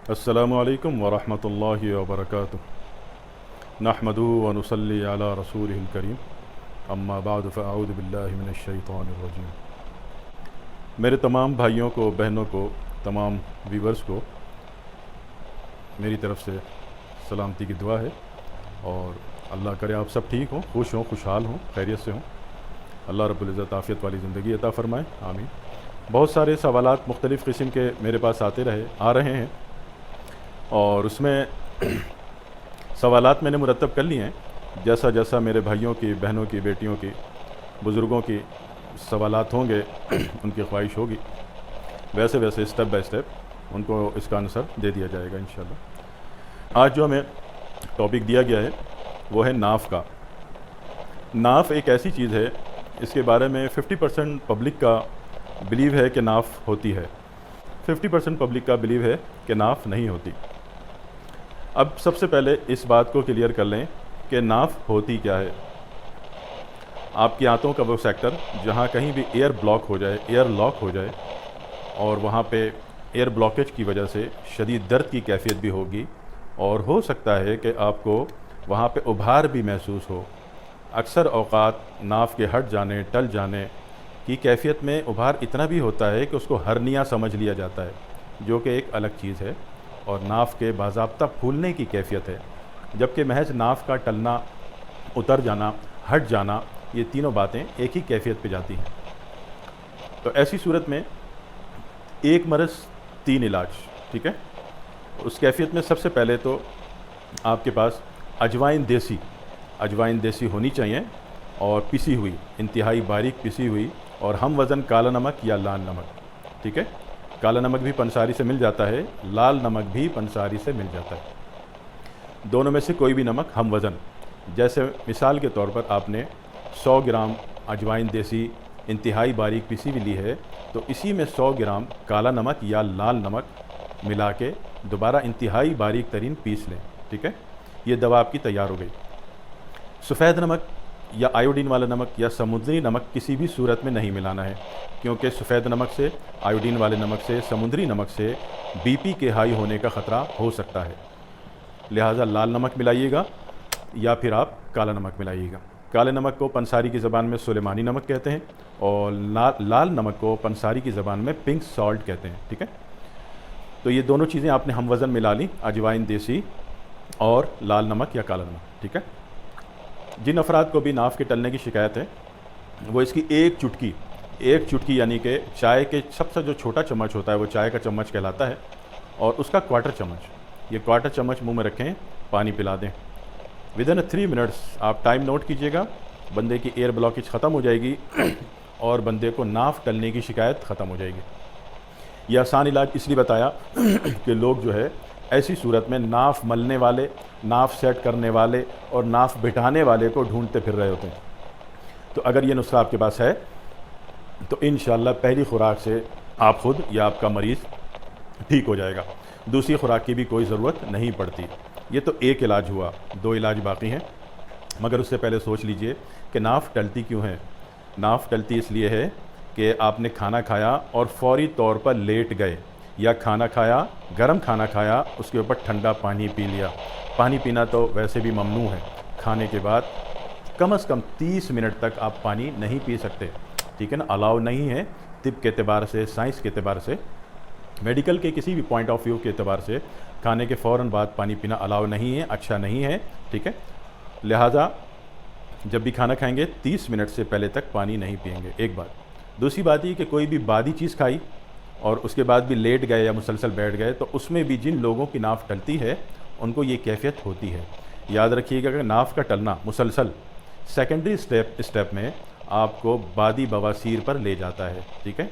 السلام علیکم ورحمۃ اللہ وبرکاتہ نحمدہ ونصلی علی رسولہ الکریم اما بعد فاعوذ باللہ من الشیطان الرجیم۔ میرے تمام بھائیوں کو، بہنوں کو، تمام ویورز کو میری طرف سے سلامتی کی دعا ہے، اور اللہ کرے آپ سب ٹھیک ہوں، خوش ہوں، خوشحال ہوں، خیریت سے ہوں۔ اللہ رب العزت عافیت والی زندگی عطا فرمائے، آمین۔ بہت سارے سوالات مختلف قسم کے میرے پاس آ رہے ہیں، اور اس میں سوالات میں نے مرتب کر لیے ہیں۔ جیسا جیسا میرے بھائیوں کی، بہنوں کی، بیٹیوں کی، بزرگوں کی سوالات ہوں گے، ان کی خواہش ہوگی، ویسے ویسے اسٹیپ بائی اسٹیپ ان کو اس کا آنسر دے دیا جائے گا انشاءاللہ۔ آج جو ہمیں ٹاپک دیا گیا ہے وہ ہے ناف کا۔ ناف ایک ایسی چیز ہے، اس کے بارے میں 50% پبلک کا بلیو ہے کہ ناف ہوتی ہے، 50% پبلک کا بلیو ہے کہ ناف نہیں ہوتی۔ اب سب سے پہلے اس بات کو کلیئر کر لیں کہ ناف ہوتی کیا ہے۔ آپ کی آنتوں کا وہ سیکٹر جہاں کہیں بھی ایئر بلاک ہو جائے، ایئر لاک ہو جائے، اور وہاں پہ ایئر بلاکیج کی وجہ سے شدید درد کی کیفیت بھی ہوگی، اور ہو سکتا ہے کہ آپ کو وہاں پہ ابھار بھی محسوس ہو۔ اکثر اوقات ناف کے ہٹ جانے، ٹل جانے کی کیفیت میں ابھار اتنا بھی ہوتا ہے کہ اس کو ہرنیا سمجھ لیا جاتا ہے، جو کہ ایک الگ چیز ہے، اور ناف کے باضابطہ پھولنے کی کیفیت ہے، جبکہ محض ناف کا ٹلنا، اتر جانا، ہٹ جانا، یہ تینوں باتیں ایک ہی کیفیت پہ جاتی ہیں۔ تو ایسی صورت میں ایک مرض تین علاج، ٹھیک ہے۔ اس کیفیت میں سب سے پہلے تو آپ کے پاس اجوائن دیسی ہونی چاہیے، اور پسی ہوئی، انتہائی باریک پسی ہوئی، اور ہم وزن کالا نمک یا لال نمک، ٹھیک ہے۔ کالا نمک بھی پنساری سے مل جاتا ہے، لال نمک بھی پنساری سے مل جاتا ہے۔ دونوں میں سے کوئی بھی نمک ہم وزن، جیسے مثال کے طور پر آپ نے 100 گرام اجوائن دیسی انتہائی باریک پسی ہوئی لی ہے، تو اسی میں 100 گرام کالا نمک یا لال نمک ملا کے دوبارہ انتہائی باریک ترین پیس لیں، ٹھیک ہے۔ یہ دوا آپ کی تیار ہو گئی۔ سفید نمک یا آیوڈین والا نمک یا سمندری نمک کسی بھی صورت میں نہیں ملانا ہے، کیونکہ سفید نمک سے، آیوڈین والے نمک سے، سمندری نمک سے بی پی کے ہائی ہونے کا خطرہ ہو سکتا ہے۔ لہٰذا لال نمک ملائیے گا یا پھر آپ کالا نمک ملائیے گا۔ کالے نمک کو پنساری کی زبان میں سلیمانی نمک کہتے ہیں، اور لال نمک کو پنساری کی زبان میں پنک سالٹ کہتے ہیں، ٹھیک ہے۔ تو یہ دونوں چیزیں آپ نے ہم وزن ملا لی، اجوائن دیسی اور لال نمک یا کالا نمک، ٹھیک ہے۔ جن افراد کو بھی ناف کے ٹلنے کی شکایت ہے، وہ اس کی ایک چٹکی یعنی کہ چائے کے سب سے جو چھوٹا چمچ ہوتا ہے وہ چائے کا چمچ کہلاتا ہے، اور اس کا کوارٹر چمچ، یہ کوارٹر چمچ منہ میں رکھیں، پانی پلا دیں۔ ودن 3 منٹس آپ ٹائم نوٹ کیجئے گا، بندے کی ایئر بلاکیج ختم ہو جائے گی، اور بندے کو ناف ٹلنے کی شکایت ختم ہو جائے گی۔ یہ آسان علاج اس لیے بتایا کہ لوگ جو ہے ایسی صورت میں ناف ملنے والے، ناف سیٹ کرنے والے اور ناف بٹھانے والے کو ڈھونڈتے پھر رہے ہوتے ہیں۔ تو اگر یہ نسخہ آپ کے پاس ہے تو انشاءاللہ پہلی خوراک سے آپ خود یا آپ کا مریض ٹھیک ہو جائے گا، دوسری خوراک کی بھی کوئی ضرورت نہیں پڑتی۔ یہ تو ایک علاج ہوا، 2 علاج باقی ہیں، مگر اس سے پہلے سوچ لیجئے کہ ناف ٹلتی کیوں ہے۔ ناف ٹلتی اس لیے ہے کہ آپ نے کھانا کھایا اور فوری طور پر لیٹ گئے، یا کھانا کھایا، گرم کھانا کھایا، اس کے اوپر ٹھنڈا پانی پی لیا۔ پانی پینا تو ویسے بھی ممنوع ہے، کھانے کے بعد کم از کم 30 منٹ تک آپ پانی نہیں پی سکتے، ٹھیک ہے نا۔ الاؤ نہیں ہے، طب کے اعتبار سے، سائنس کے اعتبار سے، میڈیکل کے کسی بھی پوائنٹ آف ویو کے اعتبار سے کھانے کے فوراً بعد پانی پینا الاؤ نہیں ہے، اچھا نہیں ہے، ٹھیک ہے۔ لہٰذا جب بھی کھانا کھائیں گے 30 منٹ سے پہلے تک پانی نہیں پئیں گے، ایک بات۔ دوسری بات یہ کہ کوئی بھی بادی چیز کھائی اور اس کے بعد بھی لیٹ گئے یا مسلسل بیٹھ گئے، تو اس میں بھی جن لوگوں کی ناف ٹلتی ہے ان کو یہ کیفیت ہوتی ہے۔ یاد رکھیے گا کہ ناف کا ٹلنا مسلسل سیکنڈری اسٹیپ میں آپ کو بادی بواسیر پر لے جاتا ہے، ٹھیک ہے۔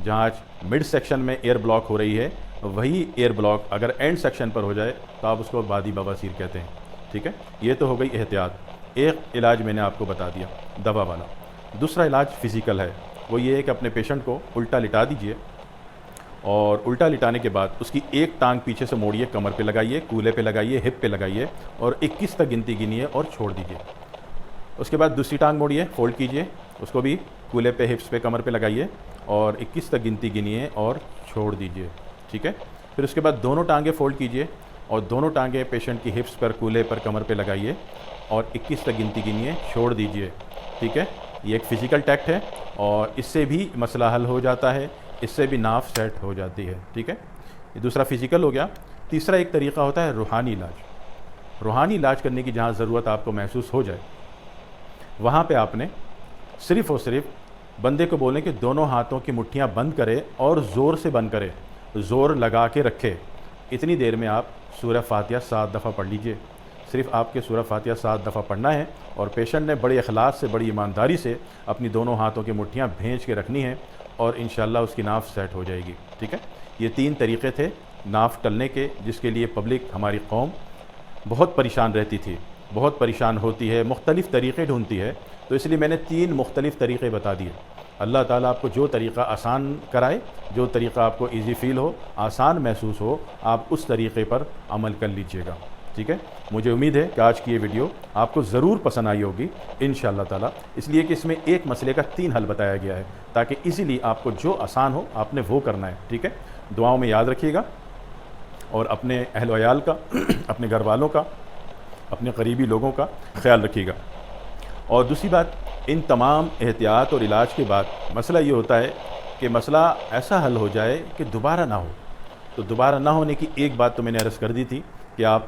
جہاں مڈ سیکشن میں ایئر بلاک ہو رہی ہے، وہی ایئر بلاک اگر اینڈ سیکشن پر ہو جائے تو آپ اس کو بادی بواسیر کہتے ہیں، ٹھیک ہے۔ یہ تو ہو گئی احتیاط۔ ایک علاج میں نے آپ کو بتا دیا دوا والا۔ دوسرا علاج فزیکل ہے، وہ یہ ہے کہ اپنے پیشنٹ کو الٹا لٹا دیجئے، اور الٹا لٹانے کے بعد اس کی ایک ٹانگ پیچھے سے موڑیے، کمر پہ لگائیے، کولے پہ لگائیے، ہپ پہ لگائیے، اور 21 تک گنتی گنیے اور چھوڑ دیجئے۔ اس کے بعد دوسری ٹانگ موڑیے، فولڈ کیجئے، اس کو بھی کولے پہ، ہپس پہ، کمر پہ لگائیے، اور 21 تک گنتی گنیے اور چھوڑ دیجئے، ٹھیک ہے۔ پھر اس کے بعد دونوں ٹانگیں فولڈ کیجئے اور دونوں ٹانگیں پیشنٹ کی ہپس پر، کولے پر، کمر پہ لگائیے اور 21 تک گنتی گنیے، چھوڑ دیجئے، ٹھیک ہے؟ یہ ایک فزیکل ٹیکٹ ہے اور اس سے بھی مسئلہ حل ہو جاتا ہے، اس سے بھی ناف سیٹ ہو جاتی ہے، ٹھیک ہے؟ یہ دوسرا فزیکل ہو گیا۔ تیسرا ایک طریقہ ہوتا ہے روحانی علاج۔ روحانی علاج کرنے کی جہاں ضرورت آپ کو محسوس ہو جائے، وہاں پہ آپ نے صرف اور صرف بندے کو بولیں کہ دونوں ہاتھوں کی مٹھیاں بند کرے اور زور سے بند کرے، زور لگا کے رکھے۔ اتنی دیر میں آپ سورہ فاتحہ 7 دفعہ پڑھ لیجئے۔ صرف آپ کے سورہ فاتحہ 7 دفعہ پڑھنا ہے اور پیشنٹ نے بڑے اخلاص سے، بڑی ایمانداری سے اپنی دونوں ہاتھوں کی مٹھیاں بھینچ کے رکھنی ہیں اور انشاءاللہ اس کی ناف سیٹ ہو جائے گی، ٹھیک ہے؟ یہ 3 طریقے تھے ناف ٹلنے کے، جس کے لیے پبلک، ہماری قوم بہت پریشان رہتی تھی، بہت پریشان ہوتی ہے، مختلف طریقے ڈھونڈتی ہے، تو اس لیے میں نے 3 مختلف طریقے بتا دیے۔ اللہ تعالیٰ آپ کو جو طریقہ آسان کرائے، جو طریقہ آپ کو ایزی فیل ہو، آسان محسوس ہو، آپ اس طریقے پر عمل کر لیجئے گا، ٹھیک ہے؟ مجھے امید ہے کہ آج کی یہ ویڈیو آپ کو ضرور پسند آئی ہوگی انشاءاللہ تعالیٰ، اس لیے کہ اس میں ایک مسئلے کا 3 حل بتایا گیا ہے تاکہ ایزیلی آپ کو جو آسان ہو آپ نے وہ کرنا ہے، ٹھیک ہے؟ دعاؤں میں یاد رکھیے گا اور اپنے اہل و عیال کا، اپنے گھر والوں کا، اپنے قریبی لوگوں کا خیال رکھیے گا۔ اور دوسری بات، ان تمام احتیاط اور علاج کے بعد مسئلہ یہ ہوتا ہے کہ مسئلہ ایسا حل ہو جائے کہ دوبارہ نہ ہو۔ تو دوبارہ نہ ہونے کی ایک بات تو میں نے عرض کر دی تھی کہ آپ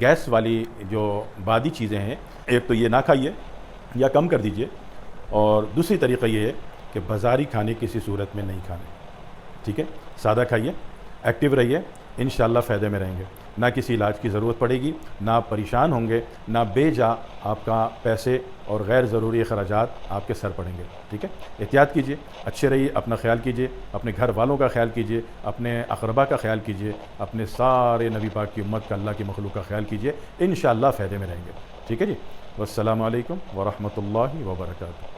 گیس والی جو بادی چیزیں ہیں، ایک تو یہ نہ کھائیے یا کم کر دیجئے، اور دوسری طریقہ یہ ہے کہ بازاری کھانے کسی صورت میں نہیں کھانے، ٹھیک ہے؟ سادہ کھائیے، ایکٹیو رہیے، انشاءاللہ فائدے میں رہیں گے، نہ کسی علاج کی ضرورت پڑے گی، نہ آپ پریشان ہوں گے، نہ بے جا آپ کا پیسے اور غیر ضروری اخراجات آپ کے سر پڑیں گے، ٹھیک ہے؟ احتیاط کیجئے، اچھے رہیے، اپنا خیال کیجئے، اپنے گھر والوں کا خیال کیجئے، اپنے اقربا کا خیال کیجئے، اپنے سارے نبی پاک کی امت کا، اللہ کی مخلوق کا خیال کیجئے، انشاءاللہ فائدے میں رہیں گے، ٹھیک ہے جی؟ والسلام علیکم ورحمۃ اللہ وبرکاتہ۔